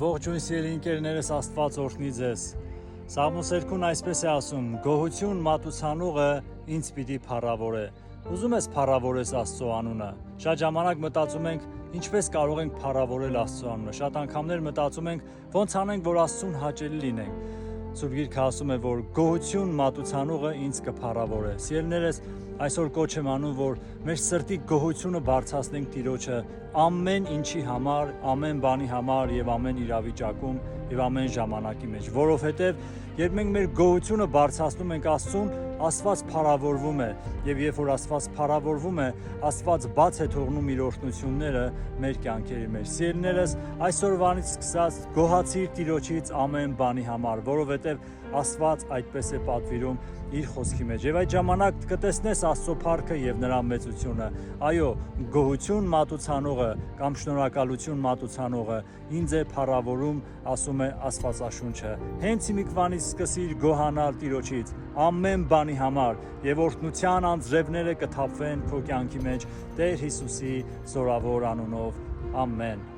Ողջույն սիրելի ընկերներս, Աստված օրհնի ձեզ։ Սաղմոս 2-ն այսպես է ասում. Գոհություն մատուցանողը ինձ պիտի փառավորե։ Ուզում ես փառավորես Աստծո անունը։ Շատ ժամանակ մտածում ենք ինչպես կարող ենք փառավորել Աստծո անունը։ Շատ անգամներ մտածում ենք ոնց անենք, որ Աստծուն հաճելի լինենք։ Սուրբ Գիրքը ասում է, որ գոհություն մատուցանողը ինձ կփառավորե։ Սիրելիներս, այսօր կոչ եմ անում, որ մեր սրտի գոհությունը բարձրացնենք Տիրոջը ամեն ինչի համար, ամեն բանի համար եւ ամեն իրավիճակում եւ ամեն ժամանակի մեջ, որովհետեւ երբ մենք մեր գոհությունը բարձրացնում ենք Աստծուն, Աստված փառավորվում է եւ երբ որ Աստված փառավորվում է, Աստված բաց է թողնում իր օրհնությունները մեր կյանքերի մեջ։ Սիրելիներս, այսօրվանից սկսած գոհացիր Տիրոջից ամեն բանի համար, որովհետեւ Աստված այդպես է պատվիրում իր խոսքի մեջ։ Եվ այդ ժամանակ կտեսնես Աստծո փառքը եւ նրա մեծությունը։ Այո, գոհություն մատուցանողը կամ շնորհակալություն մատուցանողը ինձ է փառավորում, ասում է Աստվածաշունչը։ Հենց հիմիկվանից սկսիր գոհանալ Տիրոջից ամեն բանի համար եւ օրհնության անձրևները կթափվեն քո կյանքի մեջ Տեր Հիսուսի զորավոր անունով։ Ամեն։